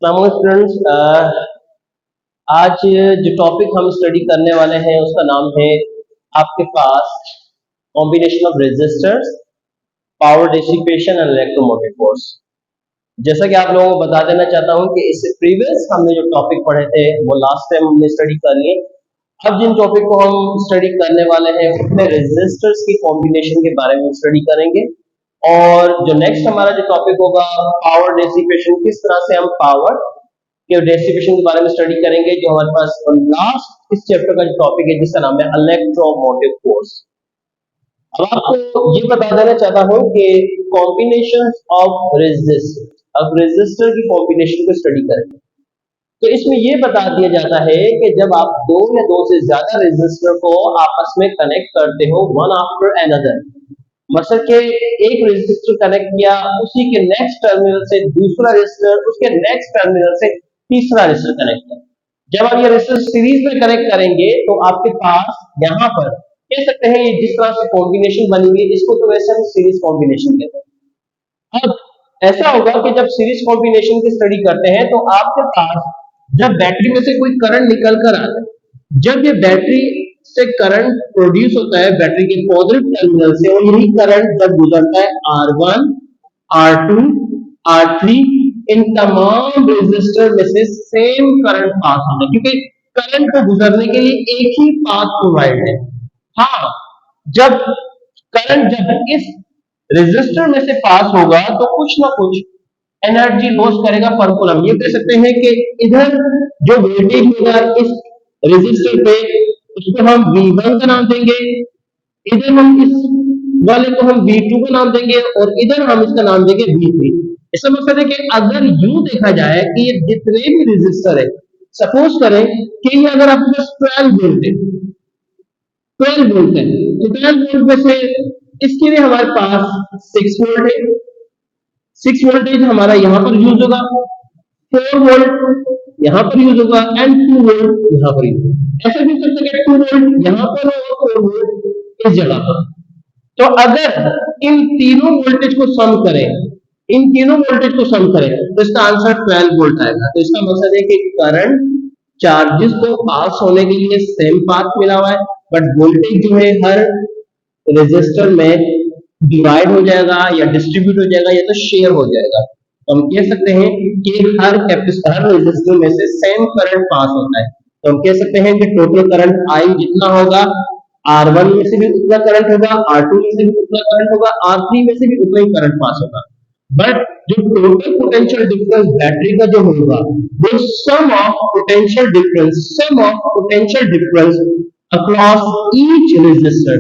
नमस्कार स्टूडेंट्स। आज जो टॉपिक हम स्टडी करने वाले हैं उसका नाम है आपके पास combination of resistors, power dissipation and electromotive force. जैसा कि आप लोगों को बता देना चाहता हूं कि इससे प्रीवियस हमने जो टॉपिक पढ़े थे वो लास्ट टाइम हमने स्टडी कर लिए। अब जिन टॉपिक को हम स्टडी करने वाले हैं उसमें रेजिस्टर्स की कॉम्बिनेशन के बारे में स्टडी करेंगे। और जो नेक्स्ट हमारा जो टॉपिक होगा पावर डिसिपेशन, किस तरह से हम पावर के डिसिपेशन के बारे में स्टडी करेंगे, जो हमारे पास लास्ट इस चैप्टर का जो टॉपिक है जिसका नाम है इलेक्ट्रोमोटिव फोर्स। अब आपको ये बता देना चाहता हूं कि कॉम्बिनेशन ऑफ रेजिस्टर, अब रेजिस्टर की कॉम्बिनेशन को स्टडी करेंगे तो इसमें ये बता दिया जाता है कि जब आप दो या दो से ज्यादा रेजिस्टर को आपस में कनेक्ट करते हो वन आफ्टर अनदर, मतलब के एक रेजिस्टर कनेक्ट किया, उसी के नेक्स्ट टर्मिनल से दूसरा रेजिस्टर, उसके नेक्स्ट टर्मिनल से तीसरा रेजिस्टर कनेक्ट किया। जब आप ये रेजिस्टर सीरीज में कनेक्ट करेंगे तो आपके पास यहाँ पर कह सकते हैं ये जिस तरह से कॉम्बिनेशन बनी हुई है इसको तो वैसे हम सीरीज कॉम्बिनेशन कहते हैं। अब ऐसा होगा कि जब सीरीज कॉम्बिनेशन की स्टडी करते हैं तो आपके पास जब बैटरी में से कोई करंट निकल कर आता है, जब ये बैटरी से करंट प्रोड्यूस होता है बैटरी के पॉजिटिव टर्मिनल से, और यही करंट जब गुजरता है R1, R2, R3, इन तमाम रेजिस्टर में से सेम करंट पास होता है, क्योंकि करंट को गुजरने के लिए एक ही पाथ प्रोवाइड है। हाँ, जब करंट जब इस रेजिस्टर में से पास होगा तो कुछ ना कुछ एनर्जी लॉस करेगा पर कूलम। ये कह सकते हैं कि इधर जो वोल्टेज होगा इस रेजिस्टर पे उसको हम V1 का नाम देंगे, इधर हम इस वाले को हम V2 का नाम देंगे और इधर हम इसका नाम देंगे V3। इसका मतलब है कि अगर यूं देखा जाए कि ये जितने भी रेजिस्टर है, सपोज करें कि ये अगर आपके पास 12 वोल्ट है, 12 वोल्ट है तो 12 वोल्ट में से इसके लिए हमारे पास 6 वोल्ट है, 6 वोल्टेज हमारा यहाँ पर यूज होगा, 4 वोल्ट यहाँ पर यूज होगा एंड 2 वोल्ट यहाँ पर यूज होगा। ऐसा भी कर सकते हैं 2 वोल्ट यहाँ पर और 4 वोल्ट इस जगह पर। तो अगर इन तीनों वोल्टेज को सम करें, इन तीनों वोल्टेज को सम करें तो इसका आंसर 12 वोल्ट आएगा। तो इसका मतलब है कि करंट चार्जेस को पास होने के लिए सेम पाथ मिला हुआ है, बट वोल्टेज जो है हर रेजिस्टर में डिवाइड हो जाएगा या डिस्ट्रीब्यूट हो जाएगा या तो शेयर हो जाएगा। तो हम कह सकते हैं कि हर रेजिस्टर में से सेम करंट पास होता है। तो हम कह सकते हैं कि टोटल करंट I जितना होगा R1 में से भी उतना करंट होगा, R2 में से भी उतना करंट होगा, R3 में से भी उतना ही करंट पास होगा। बट जो टोटल पोटेंशियल डिफरेंस बैटरी का जो होगा वो sum of potential difference across each resistor,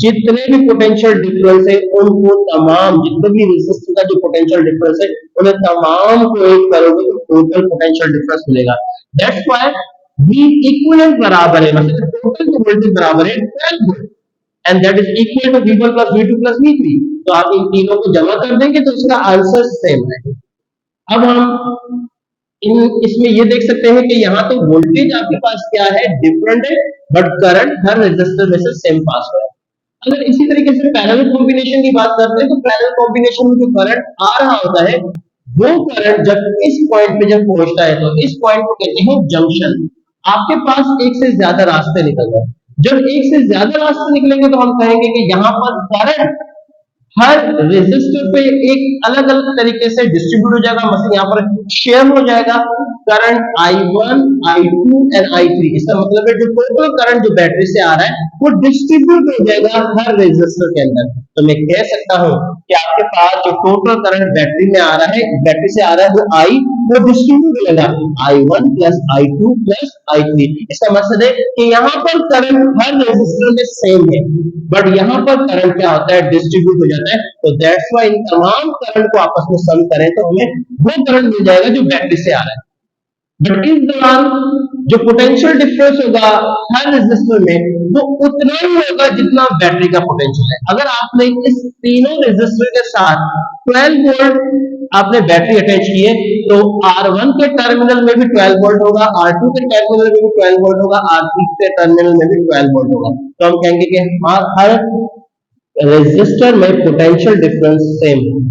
जितने भी पोटेंशियल डिफरेंस है उनको तमाम, जितने भी रेजिस्टर का जो पोटेंशियल डिफरेंस है उन्हें तमाम को एक करोगे तो टोटल पोटेंशियल डिफरेंस मिलेगा। दैट्स व्हाई V इक्विवेलेंट बराबर है, मतलब टोटल जो वोल्टेज बराबर है 12 volt and that is equal to V1 plus V2 plus V3। तो आप इन तीनों को जमा कर देंगे तो इसका आंसर सेम है। अब हम इसमें ये देख सकते हैं कि यहाँ तो वोल्टेज आपके पास क्या है, डिफरेंट है, बट करंट हर रेजिस्टर में से सेम पास हो रहा है। अगर इसी तरीके से पैरेलल कॉम्बिनेशन की बात करते हैं तो पैरेलल कॉम्बिनेशन में जो करंट आ रहा होता है वो करंट जब इस पॉइंट पे जब पहुंचता है तो इस पॉइंट को कहते हैं जंक्शन। आपके पास एक से ज्यादा रास्ते निकल गए, जब एक से ज्यादा रास्ते निकलेंगे तो हम कहेंगे कि यहाँ पर करंट हर रेजिस्टर पे एक अलग अलग तरीके से डिस्ट्रीब्यूट हो जाएगा, मतलब यहाँ पर शेयर हो जाएगा current I1, I2 and I3। इसका मतलब है जो टोटल करंट जो बैटरी से आ रहा है वो डिस्ट्रीब्यूट हो जाएगा हर रेजिस्टर के अंदर। तो मैं कह सकता हूँ कि आपके पास जो टोटल करंट बैटरी में आ रहा है, बैटरी से आ रहा है वो I, वो डिस्ट्रीब्यूट हो जाएगा I1 plus I2 plus I3। इसका मतलब है कि यहाँ पर करंट हर रेजिस्टर में सेम है, बट यहाँ पर करंट क्या होता है, डिस्ट्रीब्यूट हो जाता है। तो दैट्स व्हाई इन तमाम करंट को आपस में सम करें तो हमें वो करंट मिल जाएगा जो बैटरी से आ रहा है। बट इस दौरान जो पोटेंशियल डिफरेंस होगा हर रेजिस्टर में वो उतना ही होगा जितना बैटरी का पोटेंशियल है। अगर आपने इस तीनों रेजिस्टर के साथ 12 वोल्ट आपने बैटरी अटैच की है तो R1 के टर्मिनल में भी 12 वोल्ट होगा, R2 के टर्मिनल में भी 12 वोल्ट होगा, R3 के टर्मिनल में भी 12 वोल्ट होगा। तो हम कहेंगे कि हर रेजिस्टर में पोटेंशियल डिफरेंस सेम है।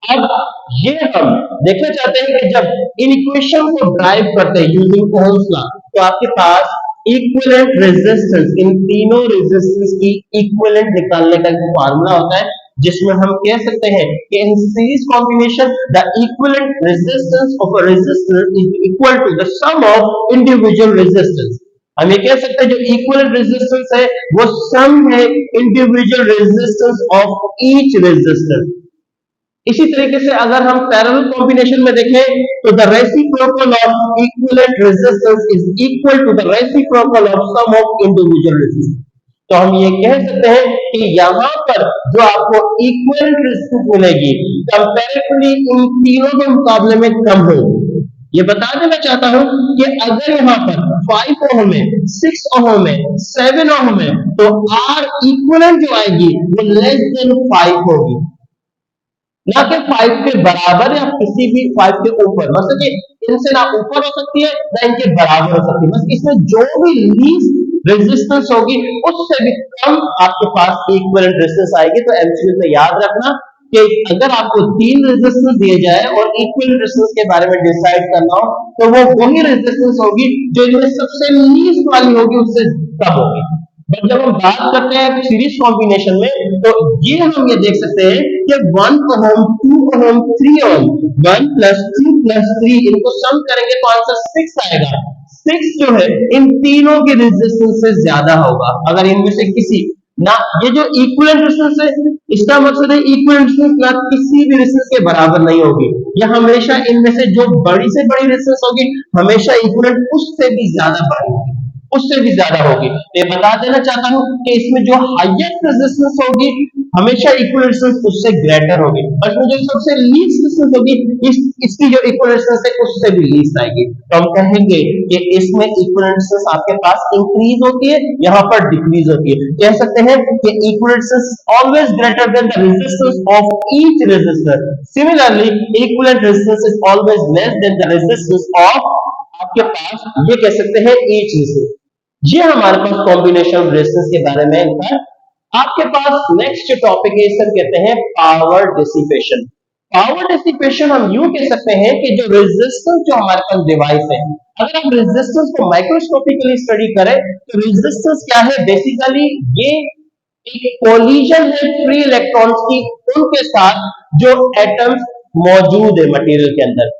अब ये हम देखना चाहते हैं कि जब इन इक्वेशन को ड्राइव करते हैं यूजिंग ओम्स लॉ, तो आपके पास इक्विवेलेंट रेजिस्टेंस, इन तीनों रेजिस्टेंस की इक्विवेलेंट निकालने का एक फार्मूला होता है, जिसमें हम कह सकते हैं कि in series combination the equivalent resistance of a resistor is equal to the sum of individual resistance. हम ये कह सकते हैं जो इक्विवेलेंट रेजिस्टेंस है वो सम है individual resistance of each resistance. इसी तरीके से अगर हम पैरेलल कॉम्बिनेशन में देखें तो the reciprocal of equivalent resistance is equal to the reciprocal of sum of individual resistance. तो हम ये कह सकते हैं कि यहाँ पर जो आपको इक्विवेलेंट रेजिस्टेंस मिलेगी कंपैरेटिवली इन तीनों के मुकाबले में कम होगी। ये बता देना चाहता हूं कि अगर यहाँ पर 5 ओम है, 6 ओम है, 7 ओम है, तो आर इक्विवेलेंट जो आएगी वो लेस देन 5 होगी, ना कि 5 के बराबर या किसी भी 5 के ऊपर। मतलब कि इनसे ना ऊपर हो सकती है ना इनके बराबर हो सकती है, बस इसमें जो भी लीस्ट रेजिस्टेंस होगी उससे भी कम आपके पास इक्विवेलेंट रेजिस्टेंस आएगी। तो एमसीक्यू में याद रखना कि अगर आपको 3 रेजिस्टेंस दिए जाए और इक्विवेलेंट रेजिस्टेंस के बारे में डिसाइड करना हो तो वो वही रेजिस्टेंस होगी जो इनमें सबसे लीस्ट वाली होगी, उससे कम होगी। बट जब हम बात करते हैं सीरीज कॉम्बिनेशन में तो ये हम ये देख सकते हैं कि 1 ओम, 2 ओम, 3 ओम, 1 प्लस 2 प्लस 3 इनको सम करेंगे तो आंसर 6 आएगा। 6 जो है इन तीनों के रेजिस्टेंस से ज्यादा होगा अगर इनमें से किसी ना, ये जो इक्विवेलेंट रेजिस्टेंस है इसका मतलब है इक्विवेलेंट रेजिस्टेंस ना किसी भी रेजिस्टेंस के बराबर नहीं होगी, या हमेशा इनमें से जो बड़ी से बड़ी रेजिस्टेंस होगी हमेशा इक्विवेलेंट उससे भी ज्यादा बड़ी होगी, उससे भी ज्यादा होगी। ये बता देना चाहता हूं कि इसमें जो हाईएस्ट रेजिस्टेंस होगी हमेशा इक्विवेलेंट रेजिस्टेंस उससे ग्रेटर होगी, और इसमें जो सबसे लीस्ट रेजिस्टेंस होगी इसकी जो इक्विवेलेंट रेजिस्टेंस है उससे भी लीस्ट आएगी। तो हम कहेंगे कि इसमें इक्विवेलेंट रेजिस्टेंस आपके पास इंक्रीज होती है, यहाँ पर डिक्रीज होती है। कह सकते हैं कि equivalent resistance always greater than the resistance of each resistor. Similarly equivalent resistance is always less than the resistance of आपके पास ये कह सकते हैं ईच रेजिस्टेंस। ये हमारे पास कॉम्बिनेशन रेजिस्टेंस के बारे में है। आपके पास नेक्स्ट टॉपिक है, इसे हम कहते हैं पावर डिसिपेशन। पावर डिसिपेशन हम यूं कह सकते हैं कि जो रेजिस्टेंस जो हमारे पास डिवाइस है, अगर हम रेजिस्टेंस को माइक्रोस्कोपिकली स्टडी करें तो रेजिस्टेंस क्या है, बेसिकली ये एक कोलिजन है फ्री इलेक्ट्रॉन्स की उनके साथ जो एटम्स मौजूद है मटेरियल के अंदर।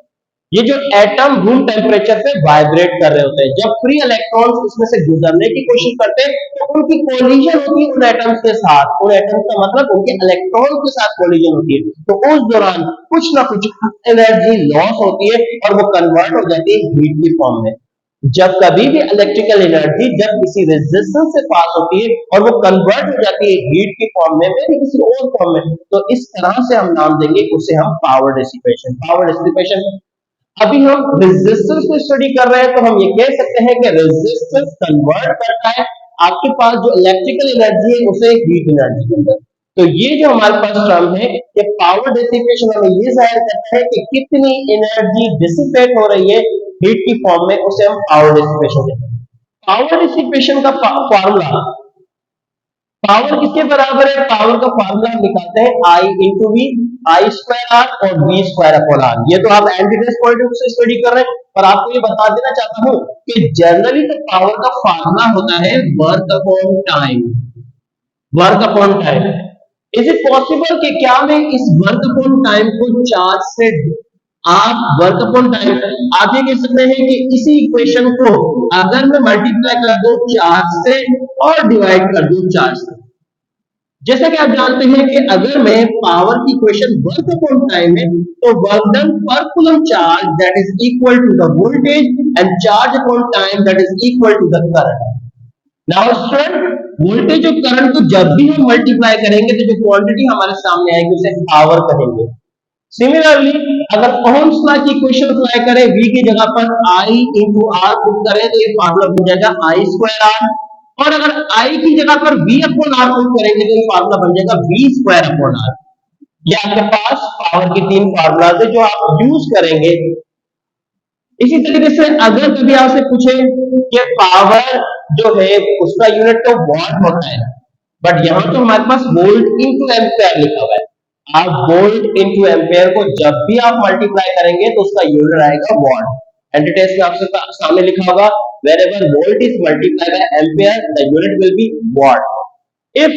ये जो एटम रूम टेम्परेचर पे वाइब्रेट कर रहे होते हैं, जब फ्री इलेक्ट्रॉन्स उसमें से गुजरने की कोशिश करते हैं तो उनकी कोलिजन होती है उन एटम्स के साथ, उन एटम्स का मतलब उनके इलेक्ट्रॉन के साथ कोलिजन होती है, तो उस दौरान कुछ ना कुछ एनर्जी लॉस होती है और वो कन्वर्ट हो जाती है हीट की फॉर्म में। जब कभी भी इलेक्ट्रिकल एनर्जी जब किसी रेजिस्टेंस से पास होती है और वो कन्वर्ट हो जाती है हीट की फॉर्म में या किसी और फॉर्म में, तो इस तरह से हम नाम देंगे उसे हम पावर डिसिपेशन। पावर डिसिपेशन अभी हम रेजिस्टेंस को स्टडी कर रहे हैं तो हम ये कह सकते हैं कि रेजिस्टेंस कन्वर्ट करता है आपके पास जो इलेक्ट्रिकल एनर्जी है उसे हीट एनर्जी के अंदर। तो ये जो हमारे पास टर्म है कि पावर डिसिपेशन हमें ये जाहिर करता है कि कितनी एनर्जी डिसिपेट हो रही है हीट की फॉर्म में, उसे हम पावर डिसिपेशन कहते हैं। पावर डिसिपेशन का फॉर्मूला पावर किसके बराबर है, पावर का फार्मूला हम निकालते हैं I into V, I square R और वी स्क्वायर अपॉन आर। ये तो आप एंटीटेस पॉइंट ऑफ से स्टडी कर रहे हैं, पर आपको ये बता देना चाहता हूं कि जनरली तो पावर का फार्मूला होता है work upon time. Work upon time, is it possible कि क्या मैं इस वर्क अपॉन टाइम को चार्ज से, आप वर्क अपॉन टाइम आप ये कह सकते हैं कि इसी इक्वेशन को अगर मैं मल्टीप्लाई कर दूं चार्ज से और डिवाइड कर दूं चार्ज से, जैसा कि आप जानते हैं कि अगर मैं पावर की इक्वेशन वर्क अपॉन टाइम है तो work done per coulomb charge that is equal to the voltage and charge upon time that is equal to the current. Now student, voltage और करंट को जब भी हम मल्टीप्लाई करेंगे तो जो क्वांटिटी हमारे सामने आएगी उसे पावर कहेंगे। सिमिलरली अगर ओम्स लॉ की इक्वेशन अप्लाई करें, v की जगह पर I इंटू आर पुट करें तो ये फार्मूला बन जाएगा आई स्क्वायर आर, और अगर I की जगह पर v अपॉन आर पुट करेंगे तो ये फार्मूला बन जाएगा v स्क्वायर अपॉन आर। ये आपके पास पावर के तीन फार्मूलाज है जो आप यूज करेंगे। इसी तरीके से अगर कभी आपसे पूछे कि पावर जो है उसका यूनिट तो वॉट होता है, बट यहां तो हमारे पास वोल्ट इंटू एम्पियर लिखा हुआ है, आप वोल्ट इंटू एम्पेयर को जब भी आप मल्टीप्लाई करेंगे तो उसका यूनिट आएगा वॉट। एंटीटेस में आपसे सामने लिखा होगा wherever volt is multiplied by ampere the unit will be watt. If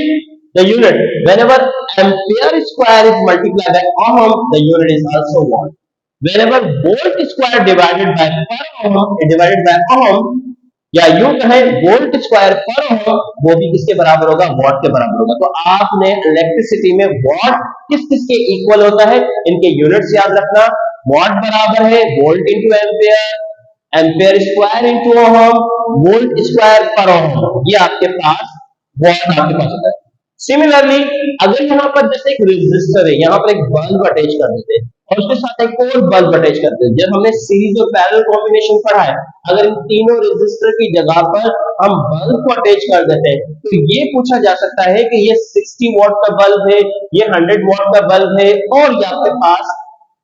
the unit whenever ampere square is multiplied by ohm the unit is also watt. Whenever volt square divided by per ohm divided by ohm या यूं कहें volt square पर ओम वो भी किसके बराबर होगा, what के बराबर होगा। तो आपने इलेक्ट्रिसिटी में वॉट किस किस के इक्वल होता है इनके यूनिट्स याद रखना। वॉट बराबर है volt into ampere, ampere square into ohm, volt square पर ओम, ये आपके पास वॉट आपके पास होता है। सिमिलरली अगर यहाँ पर जैसे एक रेजिस्टर है, यहाँ पर एक बल्ब अटैच कर देते हैं और उसके साथ एक और बल्ब अटैच करते हैं, जब हमने सीरीज और पैरेलल कॉम्बिनेशन पढ़ा है, अगर इन तीनों रेजिस्टर की जगह पर हम बल्ब को अटैच कर देते हैं तो ये पूछा जा सकता है कि ये 60 वॉट का बल्ब है, ये 100 वॉट का बल्ब है और ये आपके पास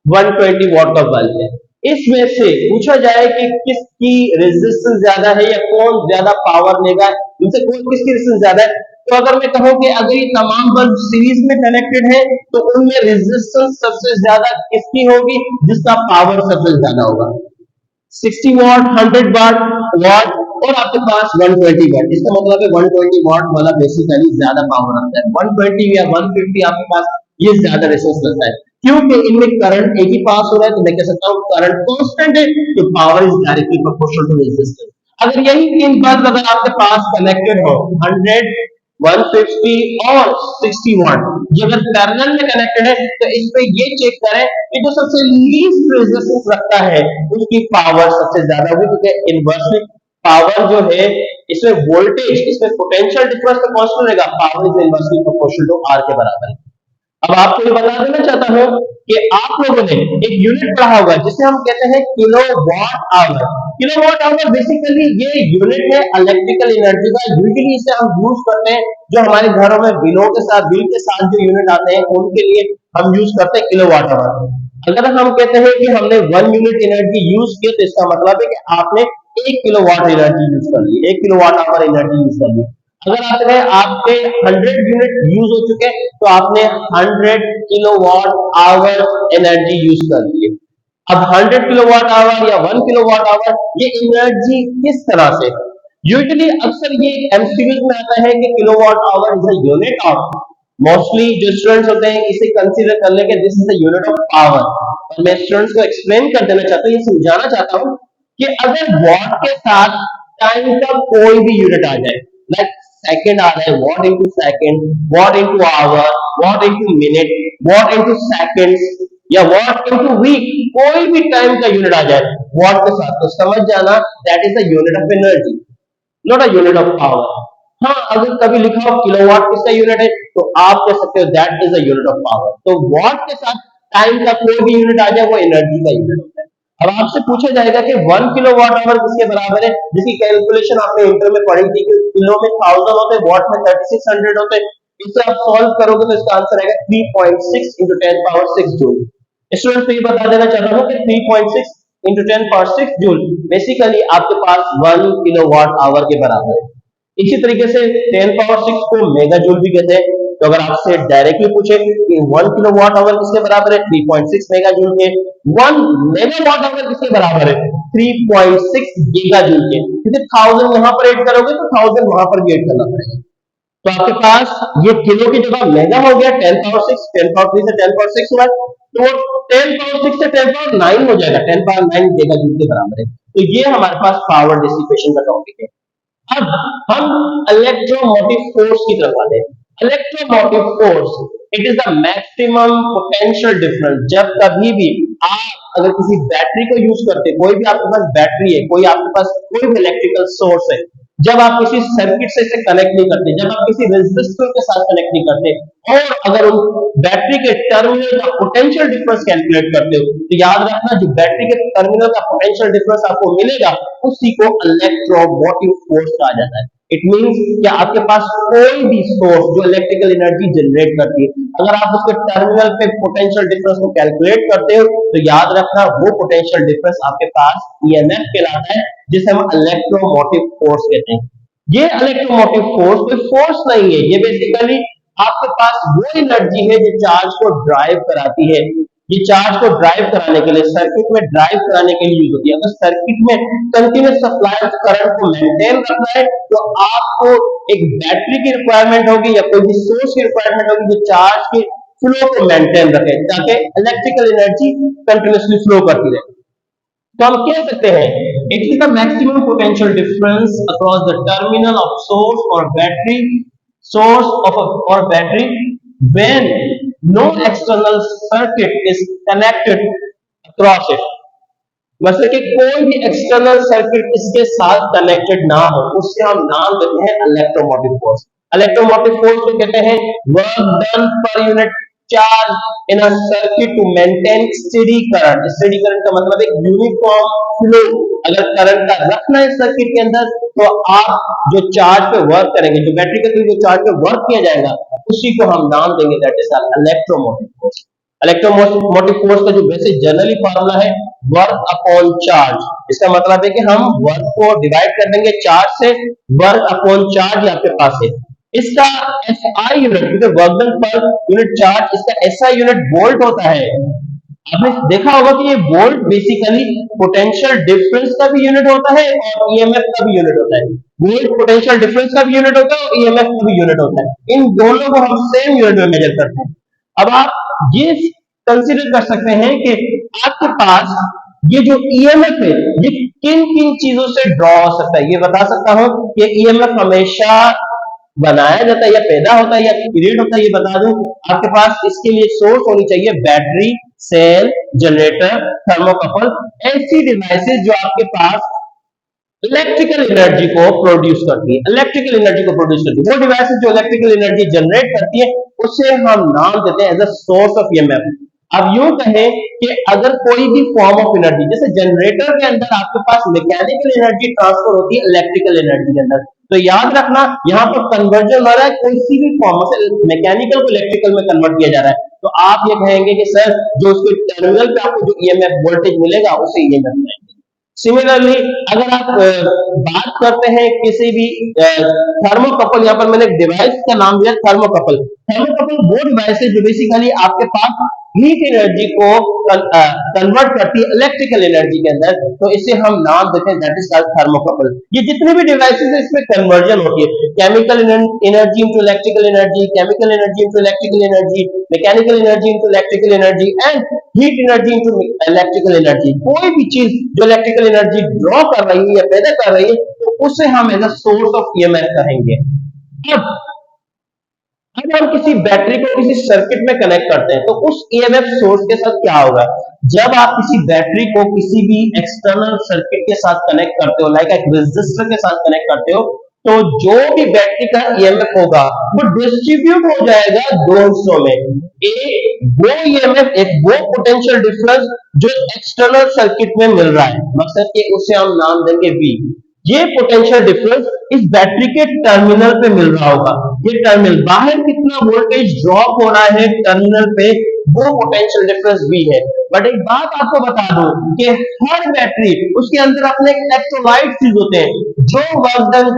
120 वॉट का बल्ब है। इसमें से पूछा जाए कि किसकी रेजिस्टेंस ज्यादा है या कौन ज्यादा पावर लेगा, इनसे कौन किसकी रेजिस्टेंस ज्यादा है। तो अगर मैं कहूं कि अगर ये तमाम बल्ब सीरीज में कनेक्टेड है तो उनमें रेजिस्टेंस सबसे ज्यादा किसकी होगी, जिसका पावर सबसे ज्यादा होगा। 60 वॉट, 100 वाट वॉट और आपके पास 120 वाट, इसका मतलब है 120 वॉट वाला बेसिकली ज्यादा पावर आता है। 120 या 150 आपके पास ये ज्यादा रेजिस्टेंस लगता है क्योंकि इनमें करंट एक ही पास हो रहा है, तो मैं कह सकता हूँ करंट कांस्टेंट है तो power is directly proportional to resistance. अगर यही तीन बल्ब अगर आपके पास कनेक्टेड हो 100, 150 और 60 वाट, ये अगर पैरेलल में कनेक्टेड है तो इस पे ये चेक करें कि जो सबसे लीस्ट रेजिस्टेंस रखता है उसकी पावर सबसे ज्यादा होगी, क्योंकि इनवर्सली पावर जो है इसमें वोल्टेज इसमें पोटेंशियल डिफरेंस तो कांस्टेंट रहेगा, power is inversely proportional to R के बराबर है। अब आपको ये बता देना चाहता हूं कि आप लोगों ने एक यूनिट पढ़ा होगा जिसे हम कहते हैं kilowatt hour. Kilowatt hour basically ये यूनिट है इलेक्ट्रिकल एनर्जी का। यूजुअली इसे हम यूज करते हैं जो हमारे घरों में बिल के साथ जो यूनिट आते हैं उनके लिए हम यूज करते हैं किलो वॉट आवर। अगर हम कहते हैं कि हमने 1 यूनिट एनर्जी यूज की तो इसका मतलब है कि आपने 1 किलो वाट एनर्जी यूज कर ली, 1 kilowatt hour energy use कर ली। अगर आपने आपके 100 यूनिट यूज हो चुके तो आपने 100 किलोवाट आवर एनर्जी यूज कर ली। अब 100 किलोवाट आवर या 1 किलोवाट आवर ये एनर्जी किस तरह से, यूजुअली अक्सर ये एमसीक्यूज में आता है कि kilowatt hour is a unit of, mostly जो स्टूडेंट्स होते हैं इसे कंसीडर कर लेंगे this is the unit of power. और मैं स्टूडेंट्स को एक्सप्लेन कर देना चाहता हूँ, ये समझाना चाहता हूँ कि अगर वॉट के साथ टाइम का कोई भी यूनिट आ जाए, लाइक सेकंड आ रहा है watt into second, watt into hour, watt into minute, watt into seconds या वॉट इंटू वीक, कोई भी टाइम का यूनिट आ जाए वॉट के साथ तो समझ जाना that is the unit of energy, not a unit of power. हाँ अगर कभी लिखा हो किलोवाट किसका यूनिट है तो आप कह सकते हो that is a unit of power. तो वॉट के साथ टाइम का कोई भी यूनिट आ जाए वो एनर्जी का यूनिट होता है। अब आपसे पूछा जाएगा कि 1 किलोवाट आवर किसके बराबर है, जिसकी कैलकुलेशन आपने इंटर में पढ़ी थी कि किलो में 1000 होते हैं, वॉट में 3600 होते हैं। इसे आप सॉल्व करोगे तो इसका आंसर आएगा 3.6 into 10 power 6 जूल। स्टूडेंट ये बता देना चाहता हूँ कि 3.6 into 10 power 6 जूल बेसिकली आपके पास 1 किलोवाट आवर के बराबर है। इसी तरीके से 10 पावर 6 को मेगा जूल भी कहते हैं। तो अगर आपसे डायरेक्टली पूछे कि 1 किलोवाट आवर किसके बराबर है 3.6 मेगा जूल के, 1 मेगावाट आवर किसके बराबर है 3.6 गीगा जूल के, क्योंकि 1000 वहां पर ऐड करोगे तो 1000 वहां पर भी ऐड करना पड़ेगा। तो आपके पास ये किलो की जगह मेगा हो गया, 10 पावर 6, 10 पावर 3 से 10 पावर 6 हुआ, तो 10 पावर 6 से 10 पावर 9 हो जाएगा, 10 पावर 9 गीगा जूल के बराबर है। तो ये हमारे पास पावर डिसिपेशन का टॉपिक है। अब हम इलेक्ट्रोमोटिव फोर्स की तरफ आते हैं। Electromotive force it is the maximum potential difference. जब कभी भी आप अगर किसी बैटरी को यूज करते हैं, कोई भी आपके पास बैटरी है, कोई आपके पास कोई भी इलेक्ट्रिकल सोर्स है, जब आप किसी सर्किट से इसे कनेक्ट नहीं करते, जब आप किसी रेजिस्टर के साथ कनेक्ट नहीं करते और अगर उन बैटरी के टर्मिनल का पोटेंशियल डिफरेंस कैलकुलेट करते हो तो याद रखना जो बैटरी के टर्मिनल का पोटेंशियल डिफरेंस आपको मिलेगा उसी को इलेक्ट्रोमोटिव फोर्स कहा जाता है। इट मींस कि आपके पास कोई भी सोर्स जो इलेक्ट्रिकल एनर्जी जनरेट करती है, अगर आप उसके टर्मिनल पे पोटेंशियल डिफरेंस को कैलकुलेट करते हो तो याद रखना वो पोटेंशियल डिफरेंस आपके पास ईएमएफ कहलाता है, जिसे हम इलेक्ट्रोमोटिव फोर्स कहते हैं। ये इलेक्ट्रोमोटिव फोर्स कोई फोर्स नहीं है, ये बेसिकली आपके पास वो एनर्जी है जो चार्ज को ड्राइव कराती है। ये चार्ज को ड्राइव कराने के लिए, सर्किट में ड्राइव कराने के लिए यूज होती है। अगर सर्किट में कंटिन्यूस सप्लाई ऑफ करंट को मेंटेन रखना है तो आपको एक बैटरी की रिक्वायरमेंट होगी या कोई भी सोर्स की रिक्वायरमेंट होगी जो चार्ज के फ्लो को मेंटेन रखे ताकि इलेक्ट्रिकल एनर्जी कंटिन्यूसली फ्लो करती रहे। तो हम कह सकते हैं it is the maximum potential difference across the terminal of source और battery, source of a or battery when no external circuit is connected across it। मतलब कि कोई भी एक्सटर्नल सर्किट इसके साथ कनेक्टेड ना हो उससे हम नाम देते हैं इलेक्ट्रोमोटिव फोर्स। इलेक्ट्रोमोटिव फोर्स को कहते हैं work done per unit charge in a circuit to maintain steady current. Steady current का मतलब एक यूनिफॉर्म फ्लो। अगर करंट का रखना है सर्किट के अंदर तो आप जो चार्ज पे वर्क करेंगे, जो बैटरी के थ्रू जो चार्ज पे वर्क किया जाएगा उसी को हम नाम देंगे that is electromotive force. Electromotive force का जो बेसिक जनरली फॉर्मूला है वर्क अपॉन चार्ज। इसका मतलब है कि हम वर्क को डिवाइड कर देंगे चार्ज से, वर्क अपॉन चार्ज आपके पास है। इसका SI unit, work done per unit charge, इसका एसआई यूनिट वोल्ट होता है। आपने देखा होगा कि ये वोल्ट बेसिकली पोटेंशियल डिफरेंस का भी यूनिट होता है और ईएमएफ का भी यूनिट होता है। वोल्ट पोटेंशियल डिफरेंस का भी यूनिट होता है और ईएमएफ का भी यूनिट होता है। इन दोनों को हम सेम यूनिट में मेजर करते हैं। अब आप ये कंसीडर कर सकते हैं कि आपके पास ये जो ईएमएफ है ये किन किन चीजों से ड्रॉ हो सकता है। ये बता सकता हूं कि ईएमएफ हमेशा बनाया जाता है या पैदा होता है या क्रिएट होता है, ये बता दूं। आपके पास इसके लिए सोर्स होनी चाहिए बैटरी, सेल, जनरेटर, थर्मोकपल, ऐसी डिवाइसेस जो आपके पास इलेक्ट्रिकल एनर्जी को प्रोड्यूस करती है। इलेक्ट्रिकल एनर्जी को प्रोड्यूस करती है वो डिवाइसेस जो इलेक्ट्रिकल एनर्जी जनरेट करती है उसे हम नाम देते हैं as a source of EMF. अब यूं कहें कि अगर कोई भी फॉर्म ऑफ एनर्जी, जैसे जनरेटर के अंदर आपके पास मैकेनिकल एनर्जी ट्रांसफर होती है इलेक्ट्रिकल एनर्जी के अंदर, तो याद रखना यहाँ पर कन्वर्जन हो रहा है किसी भी फॉर्म से मैकेनिकल को इलेक्ट्रिकल में कन्वर्ट किया जा रहा है। तो आप ये कहेंगे कि सर जो उसके टर्मिनल पे आपको जो ईएमएफ वोल्टेज मिलेगा उसे ईएमएफ कहेंगे। सिमिलरली अगर आप बात करते हैं किसी भी थर्मोकपल, यहाँ पर मैंने एक डिवाइस का नाम दिया थर्मोकपल। थर्मोकपल वो डिवाइस है जो बेसिकली आपके पास हीट एनर्जी को कन्वर्ट करती है इलेक्ट्रिकल एनर्जी के अंदर, तो इसे हम नाम देते हैं दैट इज कॉल्ड थर्मोकपल। ये जितने भी डिवाइसेस है इसमें कन्वर्जन होती है, chemical energy into electrical energy, chemical energy into electrical energy, mechanical energy into electrical energy and heat energy into electrical energy. कोई भी चीज जो इलेक्ट्रिकल एनर्जी ड्रॉ कर रही है या पैदा कर रही है तो उसे हम as a source of EMF कहेंगे। अब हम किसी बैटरी को किसी सर्किट में कनेक्ट करते हैं तो उस ईएमएफ सोर्स के साथ क्या होगा। जब आप किसी बैटरी को किसी भी एक्सटर्नल सर्किट के साथ कनेक्ट करते हो, लाइक एक रेजिस्टर के साथ कनेक्ट करते हो, तो जो भी बैटरी का ईएमएफ होगा वो डिस्ट्रीब्यूट हो जाएगा दो हिस्सों में। एक वो ईएमएफ, एक वो पोटेंशियल डिफरेंस जो एक्सटर्नल सर्किट में मिल रहा है, मतलब कि उसे हम नाम देंगे V। ये पोटेंशियल डिफरेंस इस बैटरी के टर्मिनल पे मिल रहा होगा। ये टर्मिनल बाहर कितना वोल्टेज ड्रॉप हो रहा है टर्मिनल पे, वो पोटेंशियल डिफरेंस V है। बट एक बात आपको बता दूं कि हर बैटरी उसके अंदर अपने इलेक्ट्रोलाइट चीज होते हैं जो वर्क डन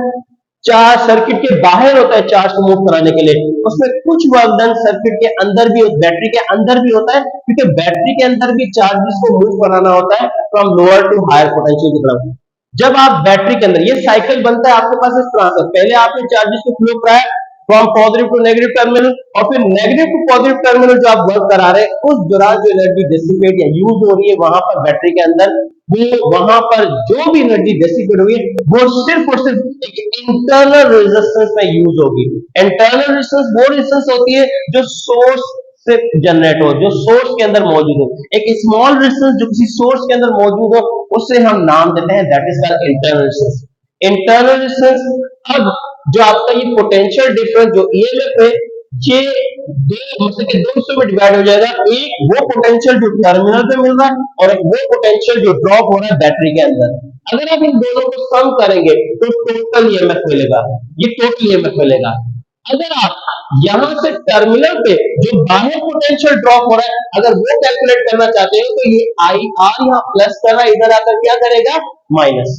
चार्ज सर्किट के बाहर होता है चार्ज को मूव कराने के लिए, उसमें कुछ वर्क डन सर्किट के अंदर भी, बैटरी के अंदर भी होता है, क्योंकि बैटरी के अंदर भी चार्जेस को मूव कराना होता है from lower to higher potential की तरफ। जब आप बैटरी के अंदर, ये साइकिल बनता है आपके पास इस तरह से, पहले आपने चार्जेस को फ्लो कराया from positive to negative terminal और फिर नेगेटिव टू पॉजिटिव टर्मिनल जो आप वर्क करा रहे हैं उस दौरान जो एनर्जी डिसिपेट या यूज हो रही है वहां पर बैटरी के अंदर, वो वहां पर जो भी एनर्जी डिसिपेट हुई है वो सिर्फ और सिर्फ एक इंटरनल रेजिस्टेंस में यूज होगी। इंटरनल रेजिस्टेंस वो रेजिस्टेंस होती है जो सोर्स से जनरेट हो, जो सोर्स के अंदर मौजूद हो। एक स्मॉल रेजिस्टेंस जो किसी सोर्स के अंदर मौजूद हो उसे हम नाम देते हैं that is called internal resistance. Internal resistance. अब जो आपका ये पोटेंशियल डिफरेंस जो ईएमएफ है ये दो हिस्सों में डिवाइड हो जाएगा। एक वो पोटेंशियल जो टर्मिनल पे मिल रहा है और एक वो पोटेंशियल जो ड्रॉप हो रहा है बैटरी के अंदर। अगर आप इन दोनों को सम करेंगे तो टोटल ईएमएफ मिलेगा, ये टोटल ईएमएफ मिलेगा। अगर आप यहां से टर्मिनल पे जो बाहर पोटेंशियल ड्रॉप हो रहा है अगर वो कैलकुलेट करना चाहते हो तो ये आई आर यहाँ प्लस कर रहा है, इधर आकर क्या करेगा माइनस।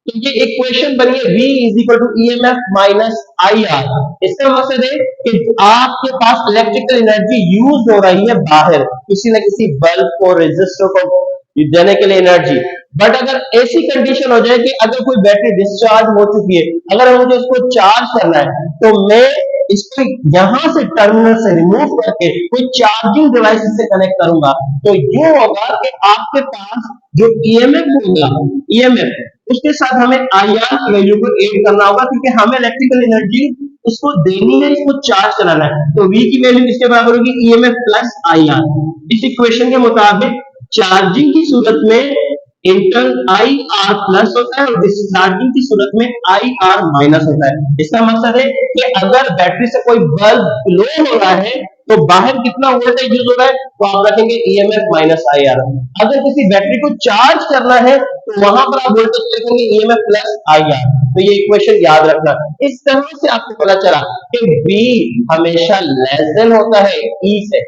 तो ये इक्वेशन बनी है V is equal to EMF minus IR। इसका मकसद है कि आपके पास इलेक्ट्रिकल एनर्जी यूज हो रही है बाहर, किसी न किसी बल्ब को, रेजिस्टर को देने के लिए एनर्जी। बट अगर ऐसी कंडीशन हो जाए कि अगर कोई बैटरी डिस्चार्ज हो चुकी है, अगर मुझे उसको चार्ज करना है, तो मैं इसको यहां से टर्मिनल से रिमूव करके कोई चार्जिंग डिवाइस से कनेक्ट करूंगा, तो ये होगा कि आपके पास जो ईएमएफ होगा, ईएमएफ उसके साथ हमें आईआर की वैल्यू को ऐड करना होगा, क्योंकि हमें इलेक्ट्रिकल एनर्जी इसको देनी है, इसको चार्ज कराना है। तो V की वैल्यू किसके बराबर होगी? EMF plus IR. इस इक्वेशन के मुताबिक चार्जिंग की सूरत में इंटरनल आई आर प्लस होता है और डिस्चार्जिंग की सूरत में आई आर माइनस होता है। इसका मतलब है कि अगर बैटरी से कोई बल्ब फ्लो हो रहा है तो बाहर कितना वोल्टेज यूज हो रहा है, तो आप रखेंगे ईएमएफ माइनस आई आर। अगर किसी बैटरी को चार्ज करना है तो वहां पर आप वोल्टेज लिखेंगे ईएमएफ प्लस आई आर। तो ये इक्वेशन याद रखना। इस तरह से आपको पता चला कि बी हमेशा लेस देन होता है ई से।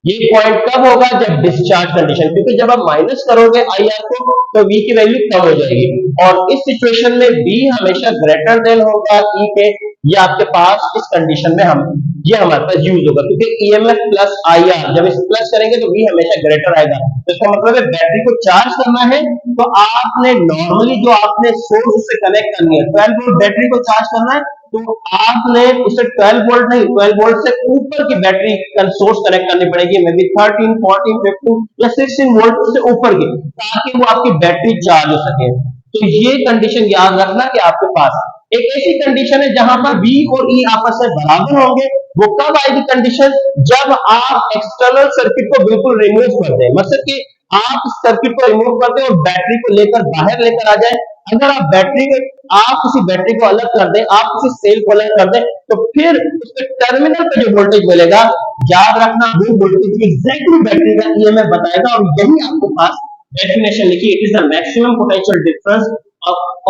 ये पॉइंट कब होगा? जब डिस्चार्ज कंडीशन, क्योंकि जब आप माइनस करोगे आई आर को तो V की वैल्यू कम हो जाएगी, और इस सिचुएशन में B हमेशा ग्रेटर देन होगा E के। ये आपके पास इस कंडीशन में हम ये हमारे पास यूज होगा, क्योंकि EMF प्लस IR जब इस प्लस करेंगे तो V हमेशा ग्रेटर आएगा। तो इसका मतलब है बैटरी को चार्ज करना है तो आपने नॉर्मली जो आपने सोर्स से कनेक्ट करनी है, 12 वोल्ट बैटरी को चार्ज करना है, तो आपने उसे 12 वोल्ट नहीं, 12 वोल्ट से ऊपर की बैटरी का सोर्स कनेक्ट करनी पड़ेगी, मे बी 13, 14, 15 या 16 वोल्ट से ऊपर की, ताकि वो आपकी बैटरी चार्ज हो सके। तो ये कंडीशन याद रखना कि आपके पास एक ऐसी कंडीशन है जहां पर V और E आपस में बराबर होंगे। वो कब आएगी कंडीशन? जब आप एक्सटर्नल सर्किट को बिल्कुल रिमूव कर दें, मतलब कि आप इस सर्किट को रिमूव कर दें और बैटरी को लेकर बाहर लेकर आ जाए। अगर आप किसी बैटरी को अलग कर दें, आप किसी सेल को अलग कर दें, तो फिर उसके टर्मिनल पे जो वोल्टेज मिलेगा, याद रखना वो वोल्टेज एग्जैक्टली बैटरी का ईएमएफ बताएगा। और यही आपके पास डेफिनेशन लिखी, it is the maximum potential difference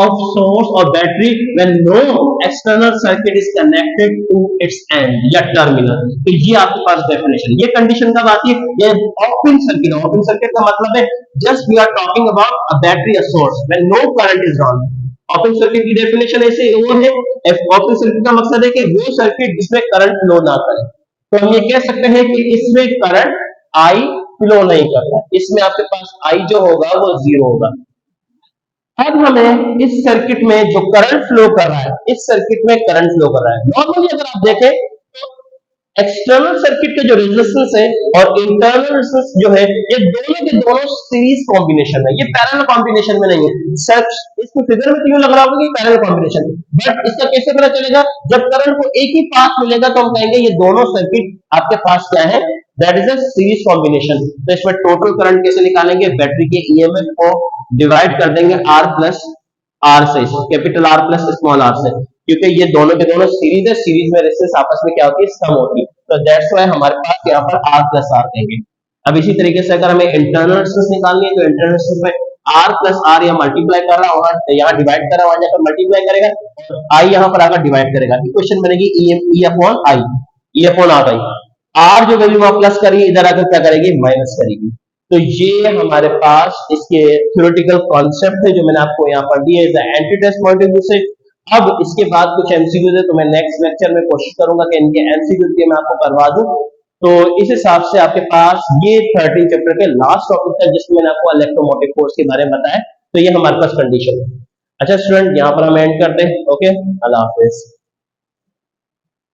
of source or battery when no external circuit is connected to its end या टर्मिनल। तो ये आपके पास डेफिनेशन। ये कंडीशन कब आती है? ये ओपन सर्किट। ओपन सर्किट का मतलब है just we are talking about a battery, a source, when no current is on. Open circuit की डेफिनेशन ऐसे वो है, ओपन सर्किट का मकसद है कि वो सर्किट जिसमें करंट फ्लो ना करे। तो हम ये कह सकते हैं कि इसमें करंट आई फ्लो नहीं करता, इसमें आपके पास आई जो होगा वो जीरो होगा। अब हमें इस सर्किट में जो करंट फ्लो कर रहा है, इस सर्किट में करंट फ्लो कर रहा है, नॉर्मली अगर आप देखें तो एक्सटर्नल सर्किट के जो रेजिस्टेंस है और इंटरनल रेजिस्टेंस जो है, ये दोनों के दोनों सीरीज कॉम्बिनेशन है, ये पैरेलल कॉम्बिनेशन में नहीं है। सच इसको फिगर में क्यों लग रहा होगा कि पैरेलल कॉम्बिनेशन, बट इसका कैसे पता चलेगा? जब करंट को एक ही पाथ मिलेगा तो हम कहेंगे ये दोनों सर्किट आपके पास क्या है, that is a series combination. तो इसमें टोटल करंट कैसे निकालेंगे? बैटरी के ईएमएफ को डिवाइड कर देंगे आर प्लस आर से, capital R plus small R से, क्योंकि ये दोनों के दोनों सीरीज है, सीरीज में रेजिस्टेंस आपस में क्या होती है? सम होती है। तो दैट्स व्हाई हमारे पास यहाँ पर आर प्लस आर देंगे। अब इसी तरीके से अगर हमें इंटरनल रेजिस्टेंस निकालनी है तो इंटरनल रेजिस्टेंस में आर प्लस आर यहाँ मल्टीप्लाई कर रहा होगा, यहाँ डिवाइड कर रहा वहां जाकर मल्टीप्लाई करेगा, और आई यहाँ पर आकर डिवाइड करेगा। इक्वेशन बनेगी E upon I, E upon R I. R जो वैल्यू वहां प्लस करेगी, इधर आकर क्या करेगी? माइनस करेगी। तो ये हमारे पास इसके थ्योरेटिकल कॉन्सेप्ट है जो मैंने आपको यहाँ पर दिए anti test point of view से। अब इसके बाद कुछ एमसीक्यूज है, तो मैं नेक्स्ट लेक्चर में कोशिश करूंगा कि इनके एमसीक्यूज भी मैं आपको करवा दूं। तो इस हिसाब से आपके पास ये 13 चैप्टर के लास्ट टॉपिक था जिसमें मैंने आपको इलेक्ट्रोमोटिव फोर्स के बारे में बताया। तो ये हमारे पास कंडीशन है। अच्छा स्टूडेंट, यहाँ पर हम एंड करते हैं। ओके, अल्लाह हाफिज।